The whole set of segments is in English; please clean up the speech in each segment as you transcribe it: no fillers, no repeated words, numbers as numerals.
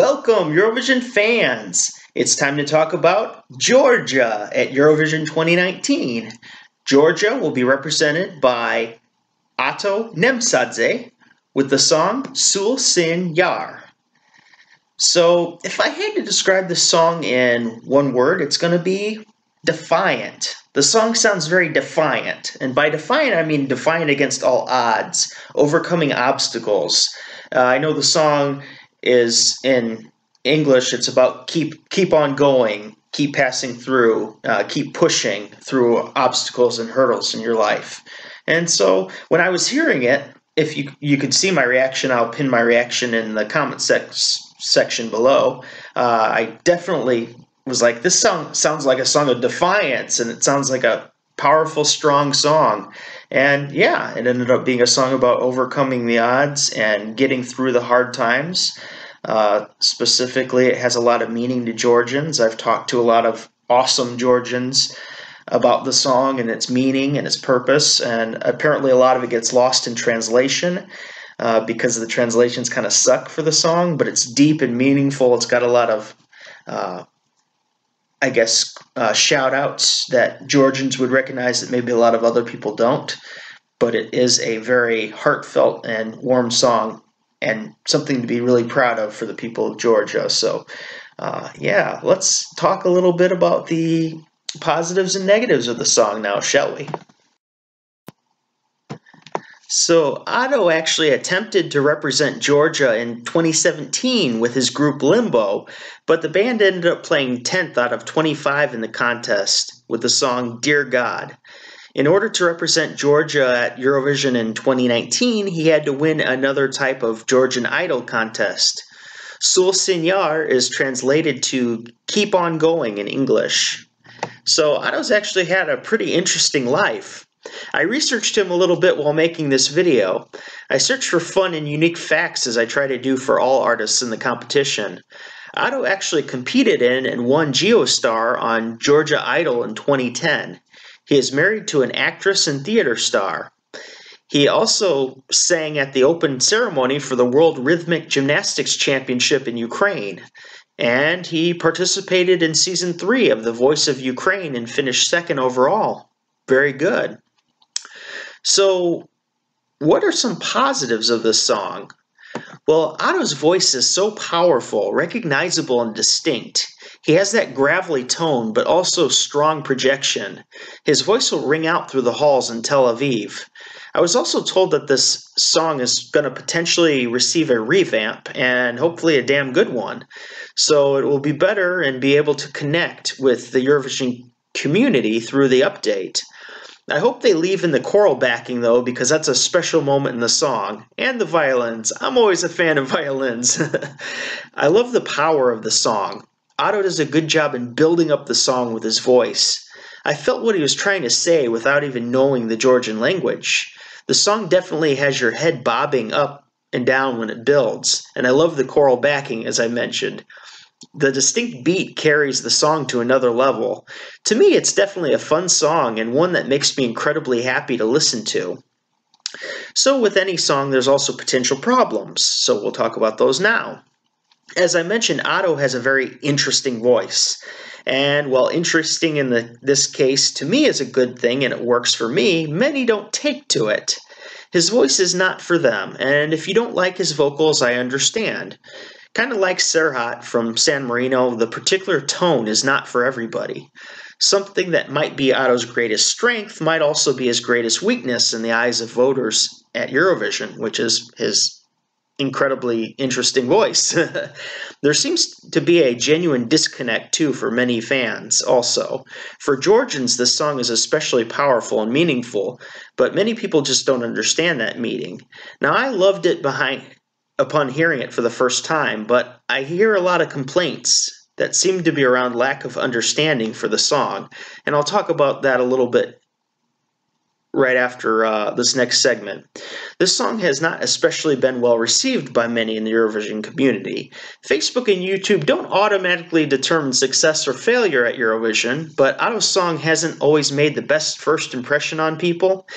Welcome, Eurovision fans! It's time to talk about Georgia at Eurovision 2019. Georgia will be represented by Oto Nemsadze with the song tsin iare. So, if I had to describe this song in one word, it's going to be defiant. The song sounds very defiant, and by defiant I mean defiant against all odds, overcoming obstacles. I know the song is in English, it's about keep on going, keep passing through, keep pushing through obstacles and hurdles in your life. And so when I was hearing it, if you could see my reaction, I'll pin my reaction in the comment section below. I definitely was like, this song sounds like a song of defiance, and it sounds like a powerful, strong song. And yeah, it ended up being a song about overcoming the odds and getting through the hard times. Specifically, it has a lot of meaning to Georgians. I've talked to a lot of awesome Georgians about the song and its meaning and its purpose, and apparently a lot of it gets lost in translation because the translations kind of suck for the song, but it's deep and meaningful. It's got a lot of shout outs that Georgians would recognize that maybe a lot of other people don't, but it is a very heartfelt and warm song and something to be really proud of for the people of Georgia. So yeah, let's talk a little bit about the positives and negatives of the song now, shall we? So Oto actually attempted to represent Georgia in 2017 with his group Limbo, but the band ended up playing 10th out of 25 in the contest with the song Dear God. In order to represent Georgia at Eurovision in 2019, he had to win another type of Georgian Idol contest. Tsin iare is translated to keep on going in English. So Oto's actually had a pretty interesting life. I researched him a little bit while making this video. I searched for fun and unique facts as I try to do for all artists in the competition. Oto actually competed in and won Geostar on Georgia Idol in 2010. He is married to an actress and theater star. He also sang at the open ceremony for the World Rhythmic Gymnastics Championship in Ukraine. And he participated in Season 3 of The Voice of Ukraine and finished second overall. Very good. So, what are some positives of this song? Well, Oto's voice is so powerful, recognizable, and distinct. He has that gravelly tone, but also strong projection. His voice will ring out through the halls in Tel Aviv. I was also told that this song is going to potentially receive a revamp, and hopefully a damn good one. So it will be better and be able to connect with the Eurovision community through the update. I hope they leave in the choral backing, though, because that's a special moment in the song. And the violins. I'm always a fan of violins. I love the power of the song. Oto does a good job in building up the song with his voice. I felt what he was trying to say without even knowing the Georgian language. The song definitely has your head bobbing up and down when it builds, and I love the choral backing, as I mentioned. The distinct beat carries the song to another level. To me, it's definitely a fun song and one that makes me incredibly happy to listen to. So with any song, there's also potential problems, so we'll talk about those now. As I mentioned, Oto has a very interesting voice. And while interesting in this case to me is a good thing and it works for me, many don't take to it. His voice is not for them, and if you don't like his vocals, I understand. Kind of like Serhat from San Marino, the particular tone is not for everybody. Something that might be Oto's greatest strength might also be his greatest weakness in the eyes of voters at Eurovision, which is his incredibly interesting voice. There seems to be a genuine disconnect, too, for many fans also. For Georgians, this song is especially powerful and meaningful, but many people just don't understand that meaning. Now, I loved it upon hearing it for the first time, but I hear a lot of complaints that seem to be around lack of understanding for the song, and I'll talk about that a little bit right after this next segment. This song has not especially been well received by many in the Eurovision community. Facebook and YouTube don't automatically determine success or failure at Eurovision, but Oto's song hasn't always made the best first impression on people.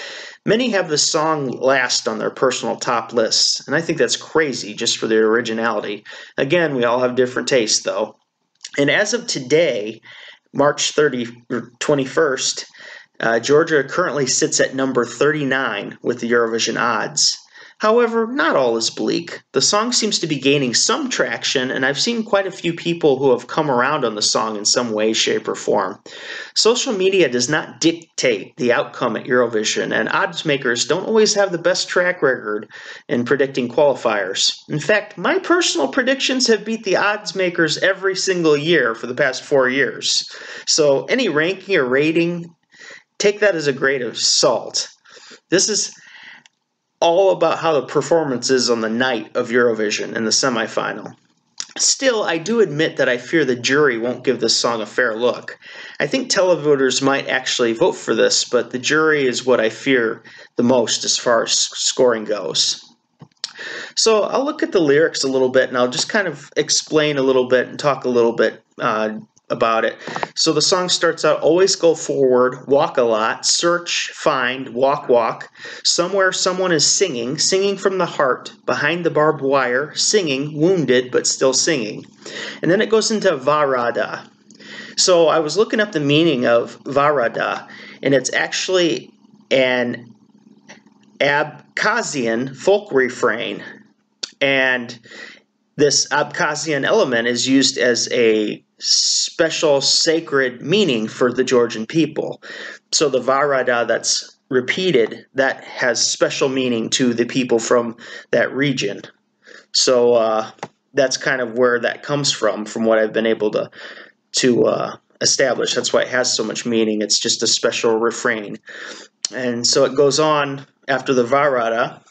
Many have the song last on their personal top lists, and I think that's crazy just for the originality. Again, we all have different tastes, though. And as of today, March 21st, Georgia currently sits at number 39 with the Eurovision odds. However, not all is bleak. The song seems to be gaining some traction, and I've seen quite a few people who have come around on the song in some way, shape, or form. Social media does not dictate the outcome at Eurovision, and odds makers don't always have the best track record in predicting qualifiers. In fact, my personal predictions have beat the odds makers every single year for the past 4 years. So any ranking or rating, take that as a grain of salt. This is all about how the performance is on the night of Eurovision in the semifinal. Still, I do admit that I fear the jury won't give this song a fair look. I think televoters might actually vote for this, but the jury is what I fear the most as far as scoring goes. So I'll look at the lyrics a little bit, and I'll just kind of explain a little bit and talk a little bit about it. So the song starts out, always go forward, walk a lot, search, find, walk, walk. Somewhere someone is singing, singing from the heart, behind the barbed wire, singing, wounded, but still singing. And then it goes into Varada. So I was looking up the meaning of Varada, and it's actually an Abkhazian folk refrain. And this Abkhazian element is used as a special sacred meaning for the Georgian people. So the Varada that's repeated, that has special meaning to the people from that region. So that's kind of where that comes from what I've been able to establish. That's why it has so much meaning. It's just a special refrain. And so it goes on after the Varada.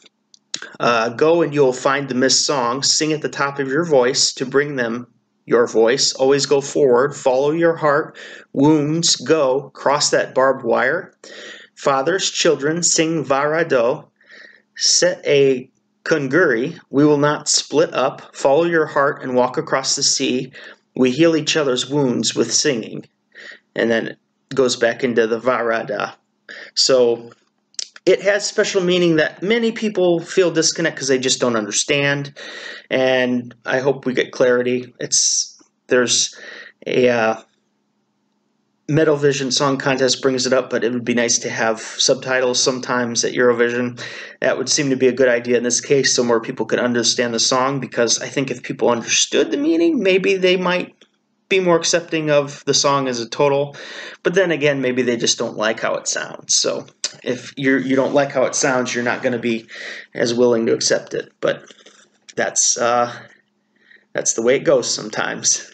Go and you'll find the missed songs. Sing at the top of your voice to bring them your voice. Always go forward. Follow your heart. Wounds, go. Cross that barbed wire. Fathers, children, sing Varado. Set a kunguri. We will not split up. Follow your heart and walk across the sea. We heal each other's wounds with singing. And then it goes back into the Varada. So it has special meaning that many people feel disconnect because they just don't understand, and I hope we get clarity. There's a Metalvision Song Contest brings it up, but it would be nice to have subtitles sometimes at Eurovision. That would seem to be a good idea in this case, so more people could understand the song, because I think if people understood the meaning, maybe they might be more accepting of the song as a total. But then again, maybe they just don't like how it sounds. So if you don't like how it sounds, you're not going to be as willing to accept it. But that's the way it goes sometimes.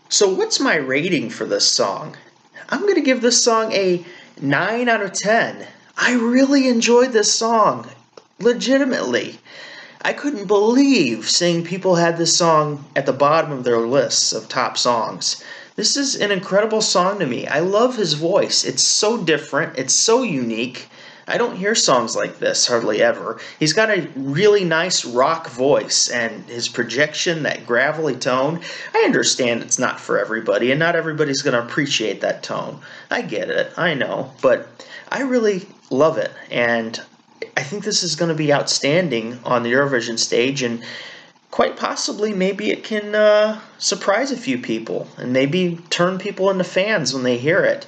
So what's my rating for this song? I'm going to give this song a 9 out of 10. I really enjoyed this song, legitimately. I couldn't believe seeing people had this song at the bottom of their lists of top songs. This is an incredible song to me. I love his voice. It's so different. It's so unique. I don't hear songs like this hardly ever. He's got a really nice rock voice, and his projection, that gravelly tone, I understand it's not for everybody, and not everybody's going to appreciate that tone. I get it. I know. But I really love it, and I think this is going to be outstanding on the Eurovision stage, and quite possibly maybe it can surprise a few people and maybe turn people into fans when they hear it.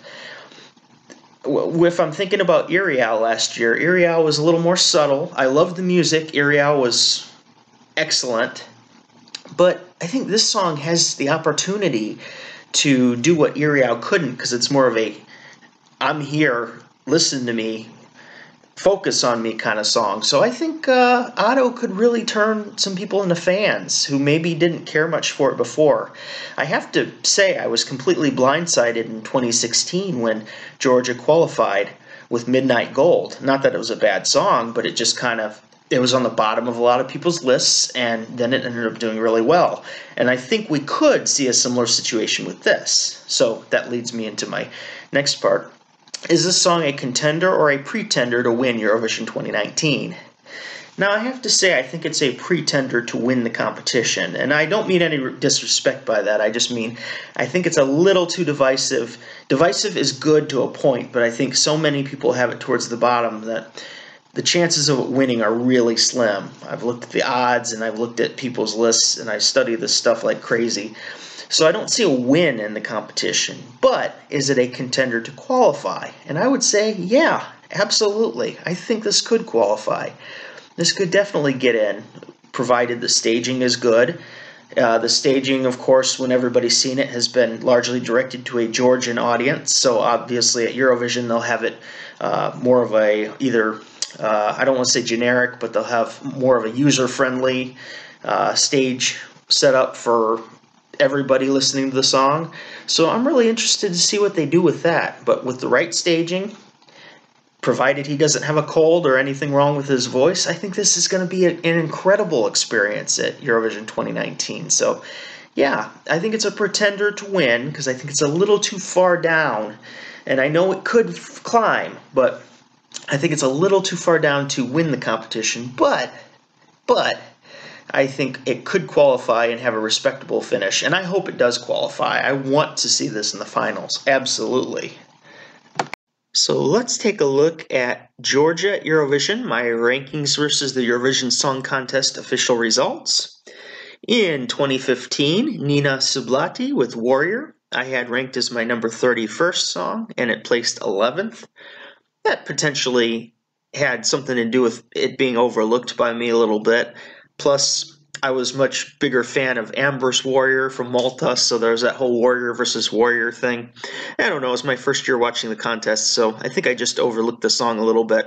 If I'm thinking about Iriao last year, Iriao was a little more subtle. I loved the music. Iriao was excellent. But I think this song has the opportunity to do what Iriao couldn't, because it's more of a I'm here, listen to me, focus on me kind of song. So I think Oto could really turn some people into fans who maybe didn't care much for it before. I have to say I was completely blindsided in 2016 when Georgia qualified with Midnight Gold. Not that it was a bad song, but it just it was on the bottom of a lot of people's lists, and then it ended up doing really well. And I think we could see a similar situation with this. So that leads me into my next part. Is this song a contender or a pretender to win Eurovision 2019? Now, I have to say I think it's a pretender to win the competition, and I don't mean any disrespect by that. I just mean I think it's a little too divisive. Divisive is good to a point, but I think so many people have it towards the bottom that the chances of it winning are really slim. I've looked at the odds, and I've looked at people's lists, and I study this stuff like crazy. So I don't see a win in the competition, but is it a contender to qualify? And I would say, yeah, absolutely. I think this could qualify. This could definitely get in, provided the staging is good. The staging, of course, when everybody's seen it, has been largely directed to a Georgian audience. So obviously at Eurovision, they'll have it more of a either, I don't want to say generic, but they'll have more of a user-friendly stage set up for everybody listening to the song. So I'm really interested to see what they do with that. But with the right staging, provided he doesn't have a cold or anything wrong with his voice, I think this is going to be an incredible experience at Eurovision 2019. So yeah, I think it's a pretender to win because I think it's a little too far down. And I know it could climb, but I think it's a little too far down to win the competition. But I think it could qualify and have a respectable finish, and I hope it does qualify. I want to see this in the finals, absolutely. So let's take a look at Georgia at Eurovision, my rankings versus the Eurovision Song Contest official results. In 2015, Nina Sublati with Warrior, I had ranked as my number 31st song, and it placed 11th. That potentially had something to do with it being overlooked by me a little bit. Plus, I was a much bigger fan of Amber's Warrior from Malta, so there's that whole Warrior versus Warrior thing. I don't know, it was my first year watching the contest, so I think I just overlooked the song a little bit.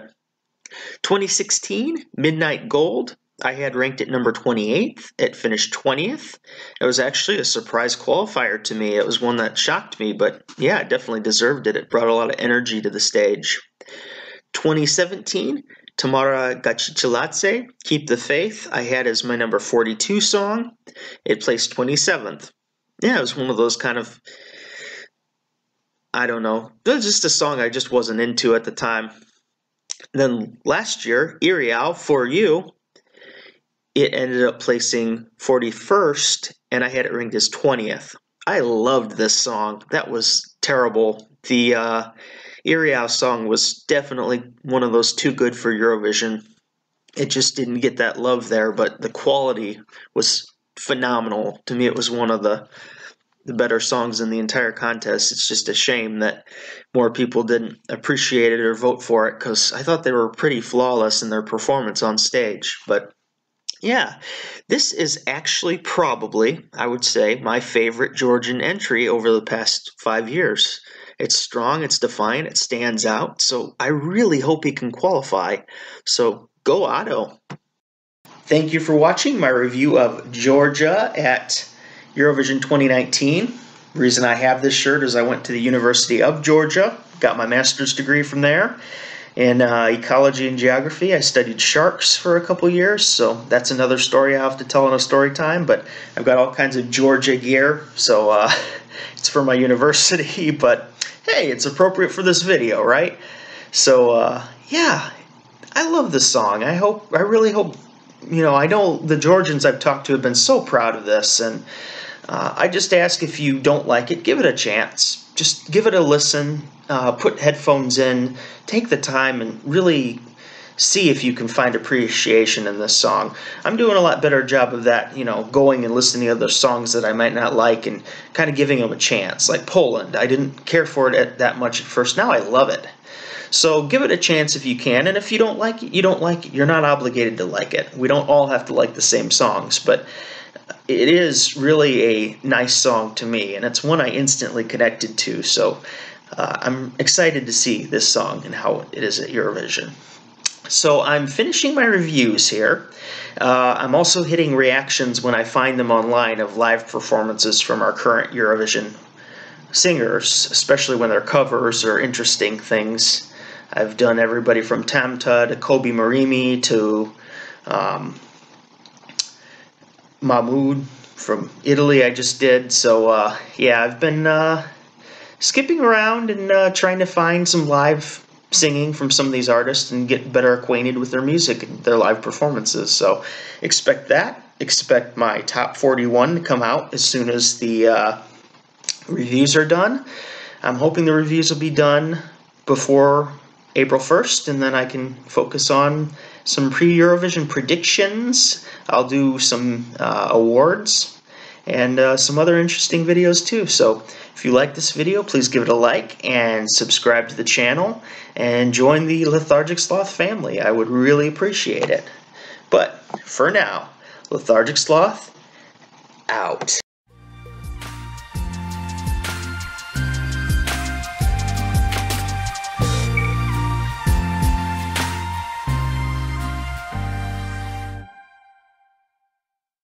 2016, Midnight Gold, I had ranked at number 28th. It finished 20th. It was actually a surprise qualifier to me. It was one that shocked me, but yeah, it definitely deserved it. It brought a lot of energy to the stage. 2017, Tamara Gachicheladze, Keep the Faith, I had as my number 42 song. It placed 27th. Yeah, it was one of those kind of, I don't know, it was just a song I just wasn't into at the time. Then last year, Iriao, For You, it ended up placing 41st, and I had it ranked as 20th. I loved this song. That was terrible. The Iriao song was definitely one of those too good for Eurovision. It just didn't get that love there, but the quality was phenomenal. To me, it was one of the better songs in the entire contest. It's just a shame that more people didn't appreciate it or vote for it, because I thought they were pretty flawless in their performance on stage. But yeah, this is actually probably, I would say, my favorite Georgian entry over the past 5 years. It's strong, it's defiant, it stands out, so I really hope he can qualify. So go Otto! Thank you for watching my review of Georgia at Eurovision 2019. The reason I have this shirt is I went to the University of Georgia, got my master's degree from there in ecology and geography. I studied sharks for a couple years, so that's another story I have to tell in a story time, but I've got all kinds of Georgia gear, so it's for my university, but hey, it's appropriate for this video, right? So yeah, I love this song. I really hope, I know the Georgians I've talked to have been so proud of this, and I just ask, if you don't like it, give it a chance. Just give it a listen, put headphones in, take the time and really see if you can find appreciation in this song. I'm doing a lot better job of that, going and listening to other songs that I might not like and kind of giving them a chance. Like Poland, I didn't care for it that much at first. Now I love it. So give it a chance if you can, and if you don't like it, you don't like it. You're not obligated to like it. We don't all have to like the same songs, but it is really a nice song to me, and it's one I instantly connected to. So I'm excited to see this song and how it is at Eurovision. So I'm finishing my reviews here. I'm also hitting reactions when I find them online of live performances from our current Eurovision singers, especially when they're covers or interesting things. I've done everybody from Tamta to Kobi Marimi to Mahmoud from Italy I just did. So yeah, I've been skipping around and trying to find some live singing from some of these artists and get better acquainted with their music and their live performances. So expect that. Expect my top 41 to come out as soon as the reviews are done. I'm hoping the reviews will be done before April 1st, and then I can focus on some pre-Eurovision predictions. I'll do some awards and some other interesting videos too. So if you like this video, please give it a like and subscribe to the channel and join the Lethargic Sloth family. I would really appreciate it. But for now, Lethargic Sloth out.